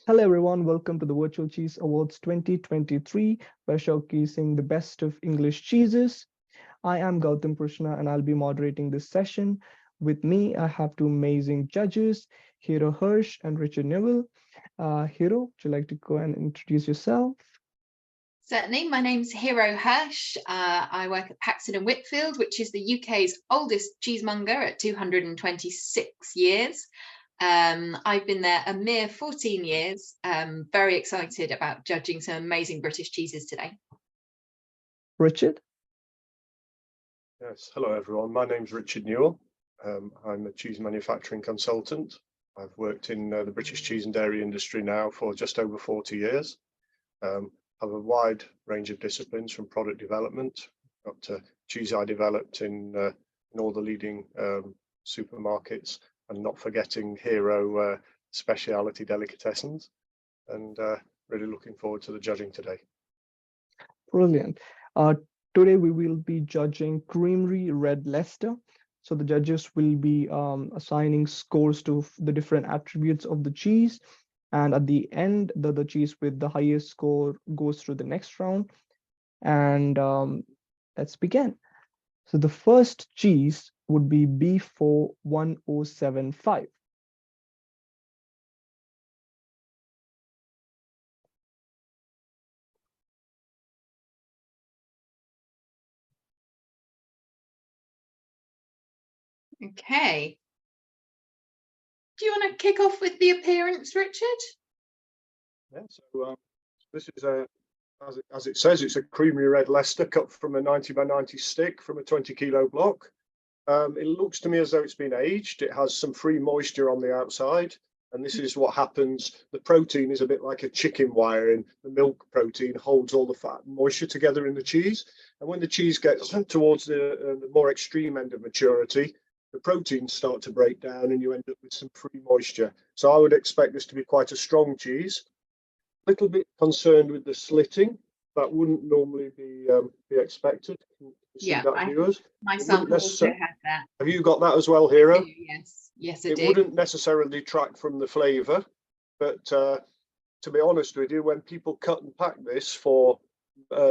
Hello everyone, welcome to the Virtual Cheese Awards 2023. We're showcasing the best of English cheeses. I am Gautam Krishna and I'll be moderating this session. With me, I have two amazing judges, Hero Hirsch and Richard Newell. Hero, would you like to go and introduce yourself? Certainly, my name's Hero Hirsch. I work at Paxton and Whitfield, which is the UK's oldest cheesemonger at 226 years. I've been there a mere 14 years. Very excited about judging some amazing British cheeses today. Richard? Yes, hello everyone. My name's Richard Newell. I'm a cheese manufacturing consultant. I've worked in the British cheese and dairy industry now for just over 40 years. Have a wide range of disciplines from product development up to cheese I developed in all the leading supermarkets, and not forgetting Hero speciality delicatessens, and really looking forward to the judging today. Brilliant. Today we will be judging Creamery Red Leicester. So the judges will be assigning scores to the different attributes of the cheese. And at the end, the cheese with the highest score goes through the next round. And let's begin. So the first cheese would be B41075. Okay. Do you want to kick off with the appearance, Richard? Yeah, so this is as it says, it's a Creamery Red Leicester cut from a 90 by 90 stick from a 20 kilo block. It looks to me as though it's been aged. It has some free moisture on the outside, and this is what happens. The protein is a bit like a chicken wire, and the milk protein holds all the fat and moisture together in the cheese. And when the cheese gets towards the more extreme end of maturity, the proteins start to break down and you end up with some free moisture. So I would expect this to be quite a strong cheese. A little bit concerned with the slitting. That wouldn't normally be expected. Yeah, myself also had that. Have you got that as well, Hero? Yes, I do. It wouldn't necessarily detract from the flavour, but to be honest with you, when people cut and pack this for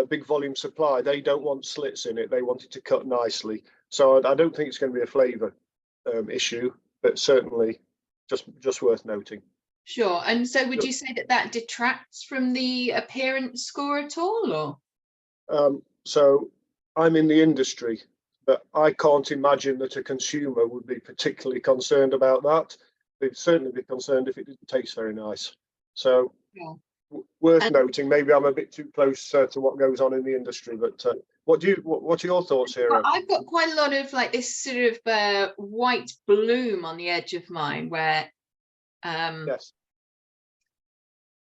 big volume supply, they don't want slits in it. They want it to cut nicely. So I don't think it's going to be a flavour issue, but certainly just worth noting. Sure. And so would you say that detracts from the appearance score at all, or? So I'm in the industry, but I can't imagine that a consumer would be particularly concerned about that. They'd certainly be concerned if it didn't taste very nice. So worth noting. Maybe I'm a bit too close to what goes on in the industry, but what are your thoughts here? Well, I've got quite a lot of like this sort of white bloom on the edge of mine where yes,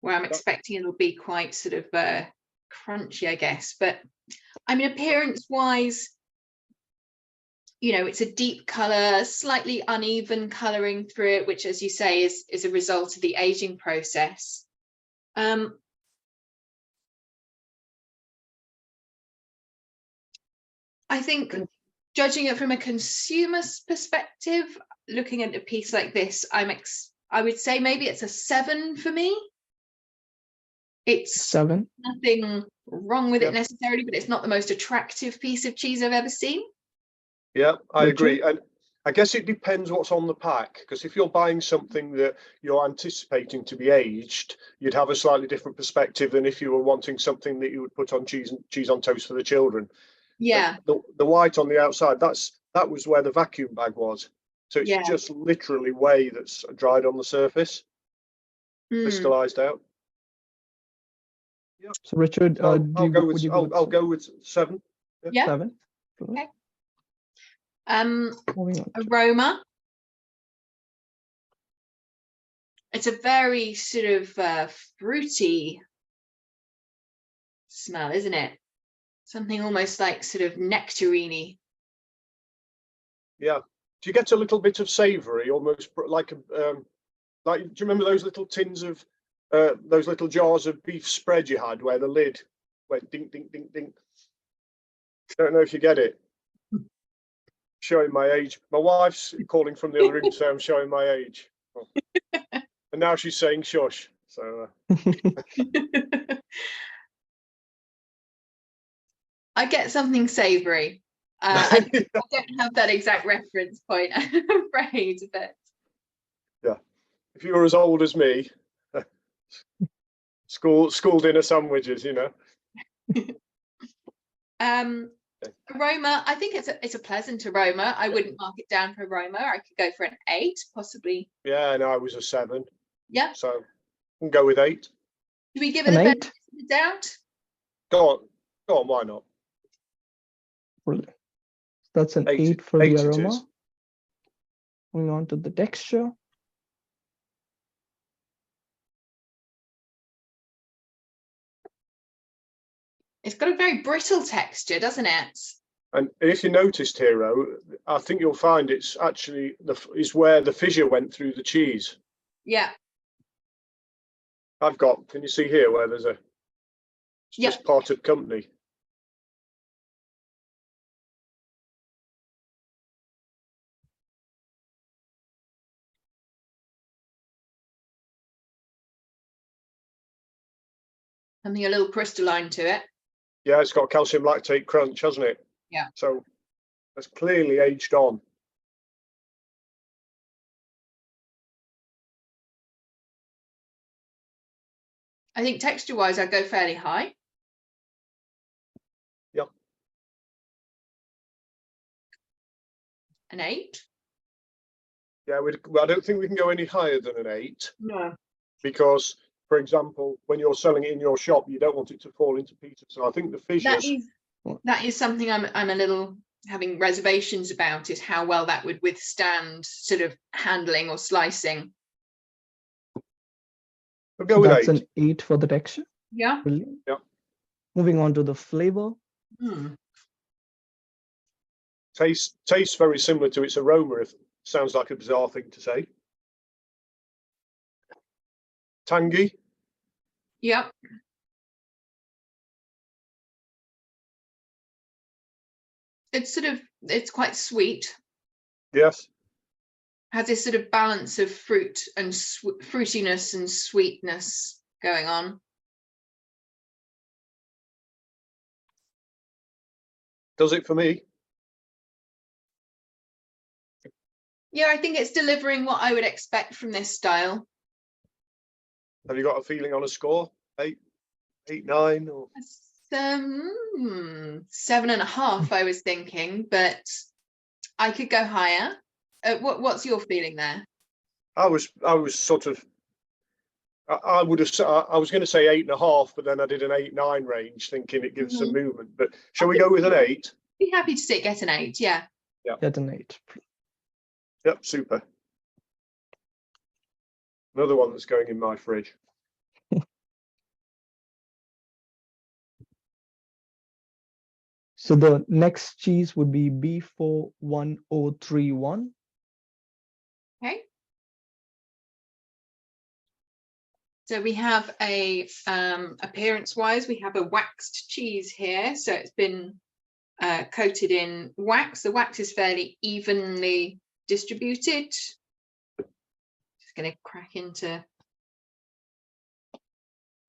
where I'm expecting it'll be quite sort of crunchy, I guess. But I mean, appearance wise, you know, it's a deep color, slightly uneven coloring through it, which, as you say, is a result of the aging process. I think judging it from a consumer's perspective, looking at a piece like this, I would say maybe it's a 7 for me. It's 7. Nothing wrong with it necessarily, but it's not the most attractive piece of cheese I've ever seen. Yeah, I agree. And I guess it depends what's on the pack, because if you're buying something that you're anticipating to be aged, you'd have a slightly different perspective than if you were wanting something that you would put on cheese on toast for the children. Yeah. The white on the outside, that was where the vacuum bag was. So it's just literally whey that's dried on the surface, crystallized out. Yeah. So Richard, I'll go with 7. Yeah. 7. Okay. Aroma. It's a very sort of fruity smell, isn't it? Something almost like sort of nectarine-y. Yeah. Do you get a little bit of savoury, almost like do you remember those little tins of those little jars of beef spread you had where the lid went ding ding ding ding? Don't know if you get it. Showing my age. My wife's calling from the other room to say I'm showing my age. Oh. And now she's saying shush. So I get something savoury. I don't have that exact reference point, I'm afraid, but yeah, if you were as old as me, school dinner sandwiches, you know. Aroma, I think it's a pleasant aroma. I wouldn't mark it down for aroma. I could go for an 8, possibly. Yeah, no, I was a 7. Yeah. So I can go with 8. Do we give it An a 8? benefit of the doubt? Go on, why not? Brilliant. That's an 8, 8 for 8 the it aroma. is. Moving on to the texture. It's got a very brittle texture, doesn't it? And if you noticed, Hero, I think you'll find it's actually is where the fissure went through the cheese. Yeah. Can you see here where there's it's just parted company. Something a little crystalline to it. Yeah, it's got calcium lactate crunch, hasn't it? Yeah. So that's clearly aged on. I think texture-wise, I'd go fairly high. Yep. An 8. Yeah, I don't think we can go any higher than an 8. No. Because, for example, when you're selling it in your shop, you don't want it to fall into pieces. So I think the fissures. That is something I'm a little having reservations about, is how well that would withstand sort of handling or slicing. We'll go with That's 8. an 8 for the texture. Yeah. Brilliant. Yeah. Moving on to the flavor. Tastes very similar to its aroma, if sounds like a bizarre thing to say. Tangy. Yeah. It's quite sweet. Yes. Has this sort of balance of fruit and fruitiness and sweetness going on. Does it for me? Yeah, I think it's delivering what I would expect from this style. Have you got a feeling on a score? 8, 9, or 7.5, I was thinking, but I could go higher. What's your feeling there? I was sort of. I would have. I was going to say 8.5, but then I did an 8-9 range, thinking it gives some movement. But shall we go with an 8? Be happy to get an 8. Yeah. Yeah. Get an 8. Yep. Super. Another one that's going in my fridge. So the next cheese would be B41031. Okay. So we have a appearance-wise, we have a waxed cheese here. So it's been coated in wax. The wax is fairly evenly distributed. Just going to crack into.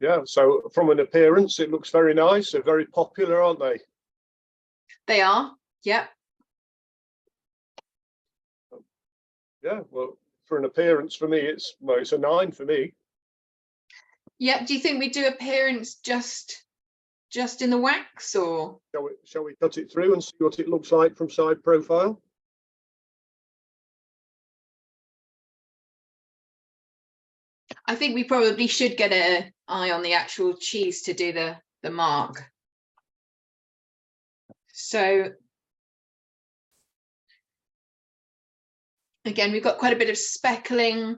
Yeah. So from an appearance, it looks very nice. They're very popular, aren't they? They are. Yep. Yeah. Well, for an appearance, for me, it's a 9 for me. Yeah. Do you think we do appearance just in the wax, or shall we cut it through and see what it looks like from side profile? I think we probably should get an eye on the actual cheese to do the mark. So again, we've got quite a bit of speckling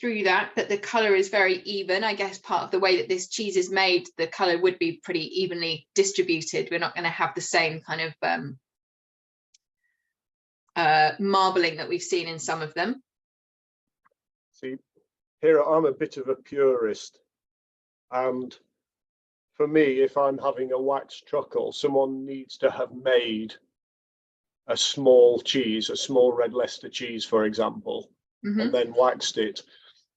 through that, but the color is very even. I guess part of the way that this cheese is made, the color would be pretty evenly distributed. We're not going to have the same kind of marbling that we've seen in some of them. See, here I'm a bit of a purist, and for me, if I'm having a waxed truckle, someone needs to have made a small cheese, a small red Leicester cheese, for example, and then waxed it.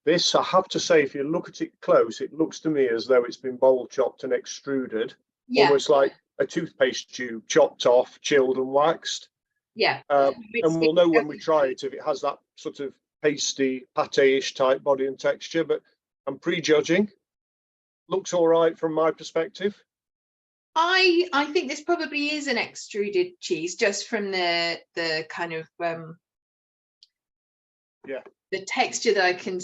This, I have to say, if you look at it close, it looks to me as though it's been bowl chopped and extruded, Yeah, almost like a toothpaste tube, chopped off, chilled and waxed. yeah. And we'll know when we try it if it has that sort of pasty, pate-ish type body and texture, but I'm prejudging. Looks all right from my perspective. I think this probably is an extruded cheese, just from the kind of Yeah. the texture that I can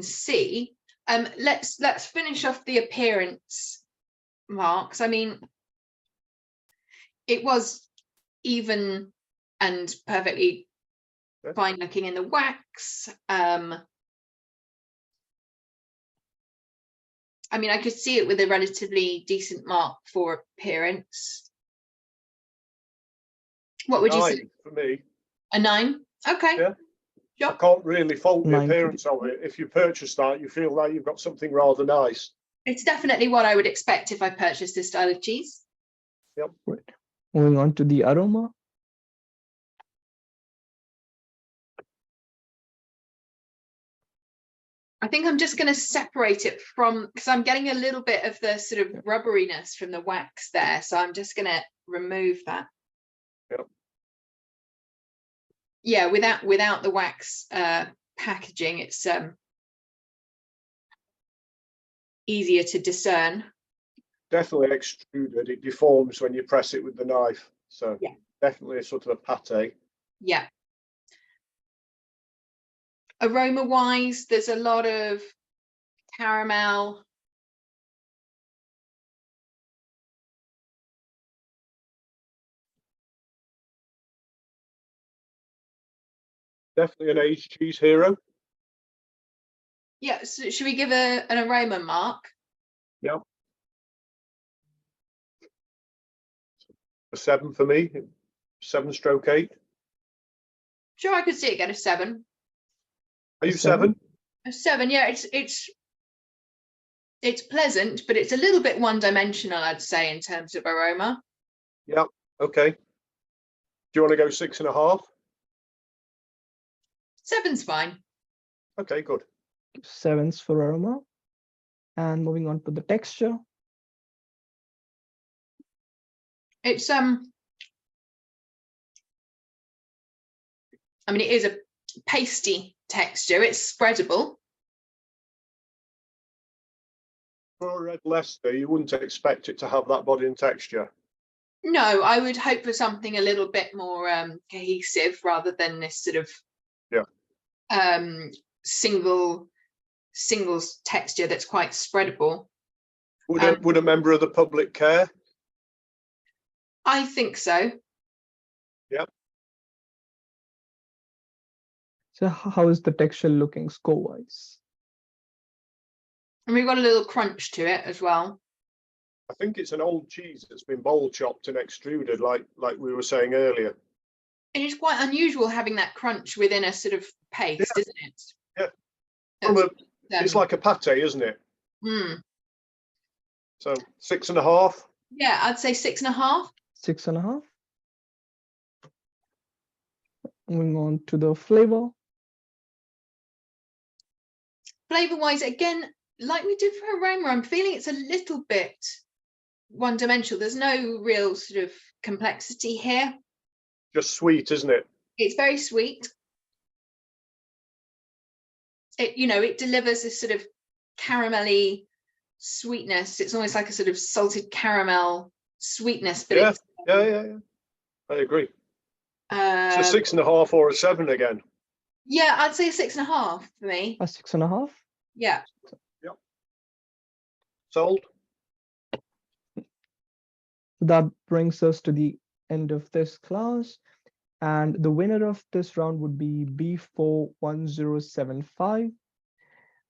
see. Let's finish off the appearance, Marks. I mean, it was even and perfectly fine looking in the wax. I mean, I could see it with a relatively decent mark for appearance. What would you say? 9 for me. A 9? Okay. Yeah. Sure. I can't really fault the 9 for appearance of it. If you purchase that, you feel like you've got something rather nice. It's definitely what I would expect if I purchased this style of cheese. Right. Moving on to the aroma. I think I'm just going to separate it from, because I'm getting a little bit of the sort of rubberiness from the wax there. So I'm just going to remove that. Yep. Yeah, without the wax packaging, it's easier to discern. Definitely extruded. It deforms when you press it with the knife. So yeah, definitely a sort of a pate. Yeah. Aroma wise, there's a lot of caramel. Definitely an aged cheese hero. Yeah, so should we give an aroma mark? Yeah. A 7 for me. 7/8. Sure, I could see it get a 7. Are you 7? A 7, yeah. It's pleasant, but it's a little bit one-dimensional, I'd say, in terms of aroma. Yeah. Okay. Do you want to go 6.5? 7's fine. Okay, good. 7s for aroma. And moving on to the texture. It's I mean, it is a pasty texture. It's spreadable. For a Red Leicester, you wouldn't expect it to have that body and texture. No, I would hope for something a little bit more cohesive rather than this sort of singles texture that's quite spreadable. Would a member of the public care? I think so. Yep. So how is the texture looking score-wise? And we've got a little crunch to it as well. I think it's an old cheese that's been bowl chopped and extruded, like we were saying earlier. And it's quite unusual having that crunch within a sort of paste, isn't it? Yeah. It's like a pate, isn't it? Mm. So 6.5. Yeah, I'd say 6.5. 6.5. Moving on to the flavor. Flavor wise, again, like we did for aroma, I'm feeling it's a little bit one-dimensional. There's no real sort of complexity here. Just sweet, isn't it? It's very sweet. It delivers this sort of caramelly sweetness. It's almost like a sort of salted caramel sweetness. But yeah. I agree. So 6.5 or a 7 again. Yeah, I'd say a 6.5 for me. A 6.5. Yeah. Yep. Sold. That brings us to the end of this class. And the winner of this round would be B41075.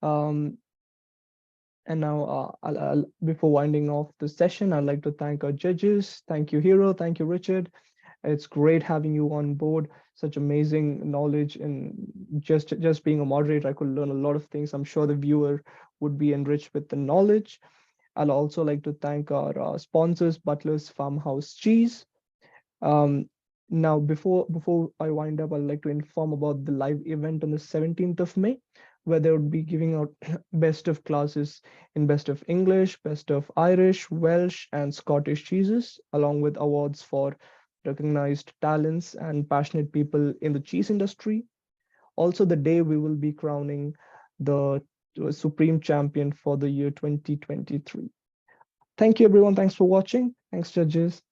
And now, before winding off the session, I'd like to thank our judges. Thank you, Hero. Thank you, Richard. It's great having you on board. Such amazing knowledge, and just being a moderator, I could learn a lot of things. I'm sure the viewer would be enriched with the knowledge. I'd also like to thank our sponsors, Butler's Farmhouse Cheese. Now, before I wind up, I'd like to inform about the live event on the 17th of May. where they would be giving out best of classes in best of English, best of Irish, Welsh, and Scottish cheeses, along with awards for recognized talents and passionate people in the cheese industry. Also, the day we will be crowning the supreme champion for the year 2023. Thank you, everyone. Thanks for watching. Thanks, judges.